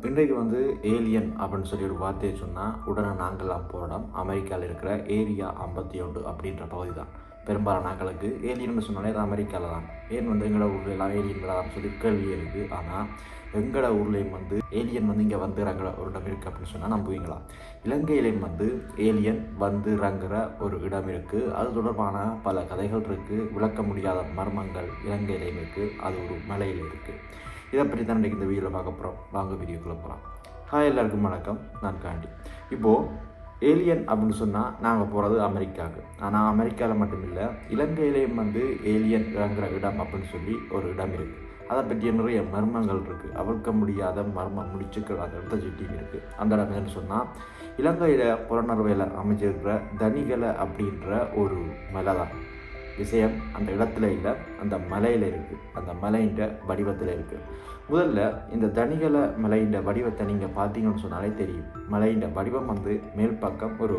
இன்றைக்கு ஏலியன் அப்படின்னு சொல்லி ஒரு வார்த்தையை சொன்னால் உடனே நாங்கள்லாம் போகிறோம். அமெரிக்காவில் இருக்கிற ஏரியா 51 அப்படின்ற பகுதி தான். பெரும்பாலான நாட்களுக்கு ஏலியன் சொன்னாலே அது அமெரிக்காவில் தான். ஏன் எங்களோட ஊரில் எல்லாம் ஏலியன் விடாதான்னு சொல்லி கேள்வி இருக்குது. ஆனால் எங்களோட ஊர்லேயும் ஏலியன் இங்கே இறங்குற ஒரு இடம் இருக்குது அப்படின்னு சொன்னால் நம்புவீங்களா? இலங்கையிலேயும் ஏலியன் இறங்குற ஒரு இடம் இருக்குது. அது தொடர்பான பல கதைகள் இருக்குது. விளக்க முடியாத மர்மங்கள் இலங்கையிலேயும் இருக்குது. அது ஒரு மலையில் இருக்குது. இதை பற்றி தான் இன்றைக்கு இந்த வீடியோவில் பார்க்க போகிறோம். வாங்க வீடியோக்குள்ளே போகலாம். ஹாய், எல்லாருக்கும் வணக்கம். நான் காண்டி. இப்போது ஏலியன் அப்படின்னு சொன்னால் நாங்கள் போகிறது அமெரிக்காவுக்கு. ஆனால் அமெரிக்காவில் மட்டும் இல்லை, இலங்கையிலேயும் ஏலியன் இறங்குற இடம் அப்படின்னு சொல்லி ஒரு இடம் இருக்குது. அதை பற்றிய நிறைய மர்மங்கள் இருக்குது. அவிழ்க்க முடியாத மர்ம முடிச்சுக்கள் அந்த இடத்த சுற்றியும் இருக்குது. அந்த இடம் என்னன்னு சொன்னால், இலங்கையில் புலனறுவையில் அமைச்சிருக்கிற தனிகலை அப்படின்ற ஒரு மலை தான். விஷயம் அந்த இடத்துல இல்லை, அந்த மலையில் இருக்குது. அந்த மலையின் வடிவத்தில் இருக்குது. முதல்ல இந்த தனிகலை மலையின் வடிவத்தை நீங்கள் பார்த்தீங்கன்னு சொன்னாலே தெரியும். மலையின் வடிவம் மேல் பக்கம் ஒரு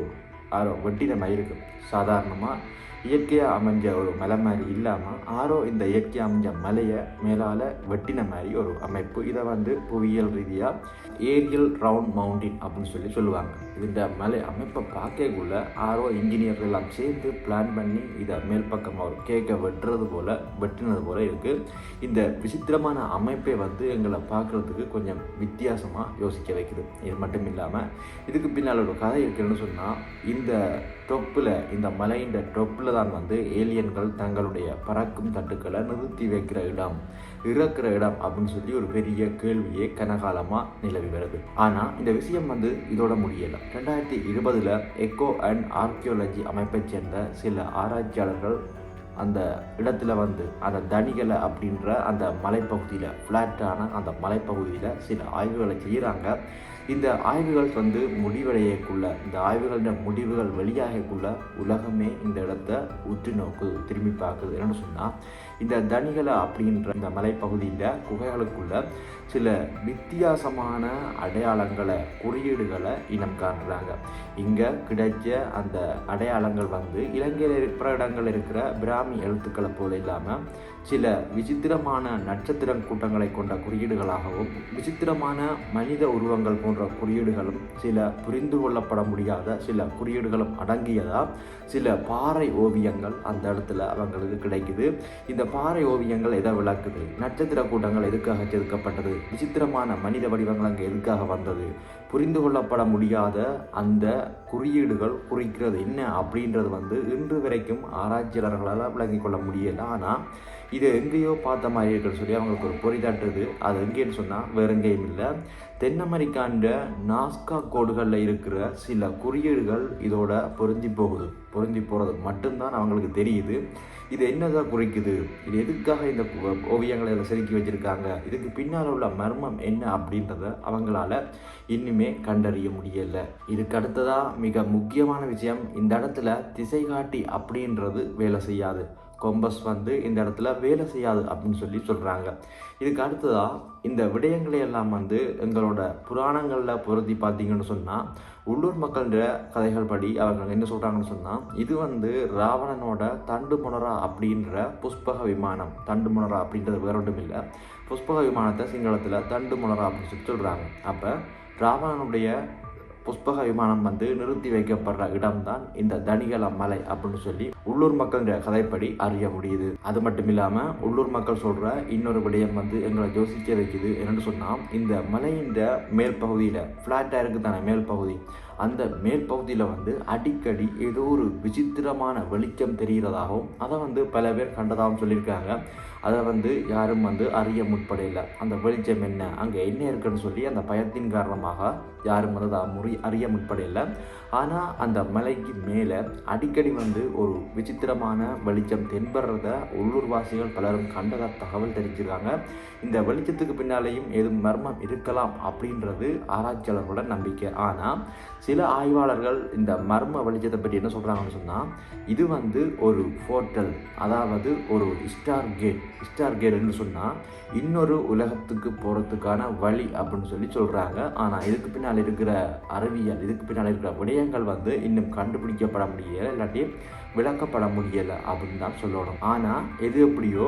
வெட்டின மாதிரி இருக்கும். சாதாரணமாக இயற்கையாக அமைஞ்ச ஒரு மலை மாதிரி இல்லாமல் இந்த இயற்கையாக அமைஞ்ச மலையை மேலால் வெட்டின மாதிரி ஒரு அமைப்பு. இதை புவியியல் ரீதியாக ஏரியல் ரவுண்ட் மவுண்டின் அப்படின்னு சொல்லி சொல்லுவாங்க. இந்த மலை அமைப்பை பார்க்கக்குள்ள இன்ஜினியர்கள் எல்லாம் சேர்ந்து பிளான் பண்ணி இதை மேல் பக்கமாக ஒரு கேக்கை வெட்டினது போல் இருக்குது. இந்த விசித்திரமான அமைப்பை எங்களை பார்க்குறதுக்கு கொஞ்சம் வித்தியாசமாக யோசிக்க வைக்குது. இது மட்டும் இல்லாமல் இதுக்கு பின்னால் ஒரு கதை இருக்குன்னு சொன்னால், இந்த டொப்பில், இந்த மலையின் டொப்பில் தான் ஏலியன்கள் தங்களுடைய பறக்கும் தட்டுக்களை நிறுத்தி வைக்கிற இடம், இறக்குற இடம் அப்படின்னு சொல்லி ஒரு பெரிய கேள்வியே கனகாலமாக நிலவி வருது. ஆனால் இந்த விஷயம் இதோட முடியலை. 2020 எக்கோ அண்ட் ஆர்கியோலஜி அமைப்பை சேர்ந்த சில ஆராய்ச்சியாளர்கள் அந்த இடத்துல அந்த தனிகலை அப்படின்ற அந்த மலைப்பகுதியில், ஃப்ளாட்டான அந்த மலைப்பகுதியில் சில ஆய்வுகளை செய்கிறாங்க. இந்த ஆய்வுகள் முடிவடையக்குள்ள, இந்த ஆய்வுகளின் முடிவுகள் வெளியாகக்குள்ள உலகமே இந்த இடத்த உற்று நோக்குது, திரும்பி பார்க்குது. என்னென்னு சொன்னால், இந்த தனிகலை அப்படின்ற இந்த மலைப்பகுதியில் குகைகளுக்குள்ள சில வித்தியாசமான அடையாளங்களை, குறியீடுகளை இனம் காண்றாங்க. இங்கே கிடைச்ச அந்த அடையாளங்கள் இலங்கையில் இருக்கிற இடங்கள் இருக்கிற பிராமி எழுத்துக்களை போல இல்லாமல் சில விசித்திரமான நட்சத்திரம் கூட்டங்களை கொண்ட குறியீடுகளாகவும், விசித்திரமான மனித உருவங்கள் போன்ற குறியீடுகளும், சில புரிந்து கொள்ளப்பட முடியாத சில குறியீடுகளும் அடங்கியதாக சில பாறை ஓவியங்கள் அந்த இடத்துல அவங்களுக்கு கிடைக்குது. இந்த பாறை ஓவியங்கள் எதை விளக்குது? நட்சத்திர கூட்டங்கள் எதுக்காக செதுக்கப்பட்டது? விசித்திரமான மனித வடிவங்கள் அங்கே எதுக்காக வந்தது? புரிந்து கொள்ளப்பட முடியாத அந்த குறியீடுகள் குறிக்கிறது என்ன அப்படின்றது இன்று வரைக்கும் ஆராய்ச்சியாளர்களால் விளங்கிக் கொள்ள முடியல. ஆனால் இது எங்கேயோ பார்த்த மாதிரி இருக்குன்னு சொல்லி அவங்களுக்கு ஒரு பொறிதாட்டுது. அது எங்கேன்னு சொன்னால் வேற எங்கேயும் இல்லை, தென் அமெரிக்காண்ட நாஸ்கா கோடுகளில் இருக்கிற சில குறியீடுகள் இதோட பொருந்தி போகிறது மட்டும்தான் அவங்களுக்கு தெரியுது. இது என்னதான் குறிக்குது? இது எதுக்காக இந்த ஓவியங்களை செதுக்கி வச்சுருக்காங்க? இதுக்கு பின்னால் உள்ள மர்மம் என்ன அப்படின்றத அவங்களால இன்னுமே கண்டறிய முடியலை. இதுக்கு அடுத்ததாக மிக முக்கியமான விஷயம், இந்த இடத்துல திசை காட்டி அப்படின்றது வேலை செய்யாது. கொம்பஸ் இந்த இடத்துல வேலை செய்யாது அப்படின்னு சொல்லி சொல்கிறாங்க. இதுக்கு அடுத்ததாக இந்த விடயங்களை எல்லாம் எங்களோட புராணங்களில் பொருத்தி பார்த்தீங்கன்னு சொன்னால், உள்ளூர் மக்களோட கதைகள் படி அவர்கள் என்ன சொல்கிறாங்கன்னு சொன்னால், இது ராவணனோட தண்டுமுனரா அப்படின்ற புஷ்பக விமானம். தண்டுமுனரா அப்படின்றது வேற ஒன்றும் இல்லை, புஷ்பக விமானத்தை சிங்களத்தில் தண்டுமுனரா அப்படின்னு சொல்லி சொல்கிறாங்க. அப்போ ராவணனுடைய புஷ்பக விமானம் நிறுத்தி வைக்கப்படுற இடம்தான் இந்த தனிகலை மலை அப்படின்னு சொல்லி உள்ளூர் மக்களுடைய கதைப்படி அறிய முடியுது. அது மட்டும் இல்லாமல் உள்ளூர் மக்கள் சொல்கிற இன்னொரு விடயம் எங்களை யோசிக்க வைக்குது. என்னென்னு சொன்னால், இந்த மலையின் மேல் பகுதியில் ஃப்ளாட்டாக இருக்குது தானே மேல் பகுதி, அந்த மேல் பகுதியில் அடிக்கடி ஏதோ ஒரு விசித்திரமான வெளிச்சம் தெரிகிறதாகவும், அதை பல பேர் கண்டதாகவும் சொல்லியிருக்காங்க. அதை யாரும் அறிய முற்படையில்லை. அந்த வெளிச்சம் என்ன, அங்கே என்ன இருக்குன்னு சொல்லி அந்த பயத்தின் காரணமாக யாரும் அதை அறிய முற்படையில்லை. ஆனால் அந்த மலைக்கு மேலே அடிக்கடி ஒரு விசித்திரமான வெளிச்சம் தென்படுறத உள்ளூர்வாசிகள் பலரும் கண்டதாக தகவல் தெரிஞ்சிருக்காங்க. இந்த வெளிச்சத்துக்கு பின்னாலேயும் ஏதும் மர்மம் இருக்கலாம் அப்படின்றது ஆராய்ச்சியாளர்களோட நம்பிக்கை. ஆனால் சில ஆய்வாளர்கள் இந்த மர்ம வெளிச்சத்தை பற்றி என்ன சொல்கிறாங்கன்னு சொன்னால், இது ஒரு போர்ட்டல், அதாவது ஒரு ஸ்டார் கேட்னு சொன்னால் இன்னொரு உலகத்துக்கு போகிறதுக்கான வழி அப்படின்னு சொல்லி சொல்கிறாங்க. ஆனால் இதுக்கு பின்னால் இருக்கிற அறிவியல், இதுக்கு பின்னால் இருக்கிற விடயங்கள் இன்னும் கண்டுபிடிக்கப்பட முடியல, இல்லாட்டி விளக்கப்பட முடியலை அப்படின்னு தான் சொல்லணும். ஆனால் எது எப்படியோ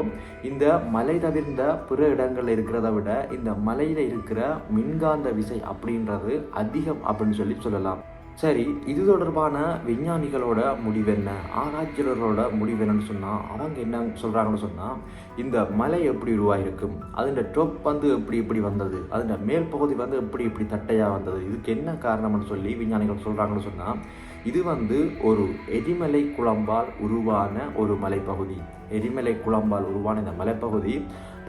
இந்த மலை தவிர்ந்த பிற இடங்களில் இருக்கிறத விட இந்த மலையில் இருக்கிற மின்காந்த விசை அப்படின்றது அதிகம் அப்படின்னு சொல்லலாம். சரி, இது தொடர்பான விஞ்ஞானிகளோட முடிவு என்ன, ஆராய்ச்சியாளர்களோட முடிவு என்னன்னு சொன்னால், அவங்க என்ன சொல்கிறாங்கன்னு சொன்னால், இந்த மலை எப்படி உருவாயிருக்கும், அதோட டொப் வந்து எப்படி வந்தது, அதோட மேல் பகுதி வந்து எப்படி தட்டையாக வந்தது, இதுக்கு என்ன காரணம்னு சொல்லி விஞ்ஞானிகள் சொல்கிறாங்கன்னு சொன்னால், இது வந்து ஒரு எரிமலை குழம்பால் உருவான ஒரு மலைப்பகுதி. எரிமலை குழம்பால் உருவான இந்த மலைப்பகுதி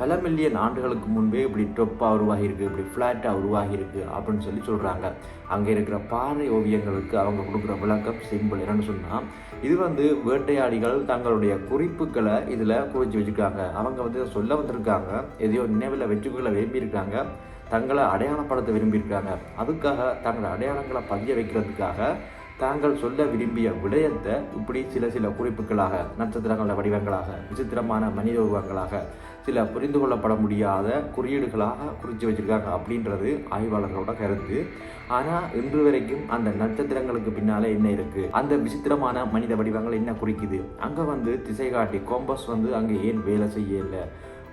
பல மில்லியன் ஆண்டுகளுக்கு முன்பே இப்படி டொப்பாக உருவாகியிருக்கு, இப்படி ஃப்ளாட்டாக உருவாகியிருக்கு அப்படின்னு சொல்லி சொல்கிறாங்க. அங்கே இருக்கிற பாறை ஓவியங்களுக்கு அவங்க கொடுக்குற விளக்கம் சிம்பிள். என்னென்னு சொன்னால், இது வந்து வேட்டையாடிகள் தங்களுடைய குறிப்புகளை இதில் குறித்து வச்சுருக்காங்க. அவங்க வந்து சொல்ல வந்திருக்காங்க, எதையோ நினைவில் வச்சுக்கொள்ள விரும்பியிருக்காங்க, தங்களை அடையாளப்படுத்த விரும்பியிருக்காங்க. அதுக்காக தங்களை அடையாளங்களை பதிய வைக்கிறதுக்காக தாங்கள் சொல்ல விரும்பிய விடயத்தை இப்படி சில குறிப்புகளாக, நட்சத்திரங்கள வடிவங்களாக, விசித்திரமான மனித உருவங்களாக, சில புரிந்து கொள்ளப்பட முடியாத குறியீடுகளாக குறித்து வச்சிருக்காங்க அப்படின்றது ஆய்வாளர்களோட கருத்து. ஆனால் இன்று வரைக்கும் அந்த நட்சத்திரங்களுக்கு பின்னாலே என்ன இருக்குது, அந்த விசித்திரமான மனித வடிவங்கள் என்ன குறிக்குது, அங்கே வந்து திசை காட்டி கோம்பஸ் வந்து அங்கே ஏன் வேலை செய்யலை,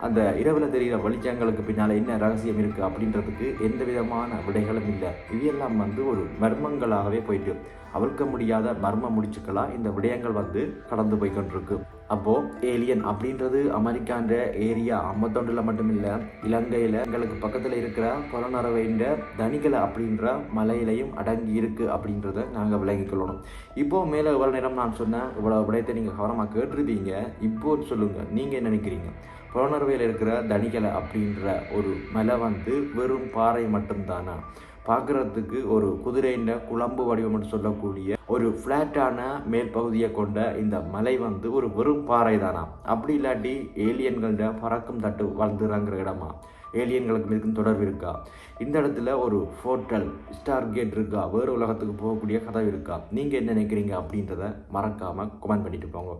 அந்த இரவில் தெரிகிற வெளிச்சங்களுக்கு பின்னால் என்ன ரகசியம் இருக்குது அப்படின்றதுக்கு எந்த விதமான விடைகளும் இல்லை. இவையெல்லாம் வந்து ஒரு மர்மங்களாகவே போயிட்டு அவிழ்க்க முடியாத மர்ம முடிச்சுக்களாக இந்த விடயங்கள் வந்து கடந்து போய்கொண்டிருக்கு. அப்போது ஏலியன் அப்படின்றது அமெரிக்கான்ற ஏரியா 51 மட்டும் இல்லை, இலங்கையில் எங்களுக்கு பக்கத்தில் இருக்கிற புலனறுவைன்ற தனிகளை அப்படின்ற மலையிலையும் அடங்கி இருக்குது அப்படின்றத நாங்கள் விளங்கிக்கொள்ளணும். இப்போது மேலே இவ்வளோ நேரம் நான் சொன்னேன், இவ்வளோ விடயத்தை நீங்கள் கவனமாக கேட்டிருப்பீங்க. இப்போது சொல்லுங்கள், நீங்கள் என்ன நினைக்கிறீங்க? புலனறுவையில் இருக்கிற தனிகளை அப்படின்ற ஒரு மலை வந்து வெறும் பாறை மட்டும்தானா? பார்க்குறதுக்கு ஒரு குதிரையின் குழம்பு வடிவம்னு சொல்லக்கூடிய ஒரு ஃப்ளாட்டான மேல் பகுதியை கொண்ட இந்த மலை வந்து ஒரு வெறும் பாறை தானா? அப்படி இல்லாட்டி ஏலியன்கள பறக்கும் தட்டு வளர்ந்துறாங்கிற இடமா? ஏலியன்களுக்கு இதுக்கும் தொடர்பு இருக்கா? இந்த இடத்துல ஒரு போர்ட்டல், ஸ்டார் கேட் இருக்கா? வேறு உலகத்துக்கு போகக்கூடிய கதவு இருக்கா? நீங்கள் என்ன நினைக்கிறீங்க அப்படின்றத மறக்காமல் கமெண்ட் பண்ணிட்டு போங்க.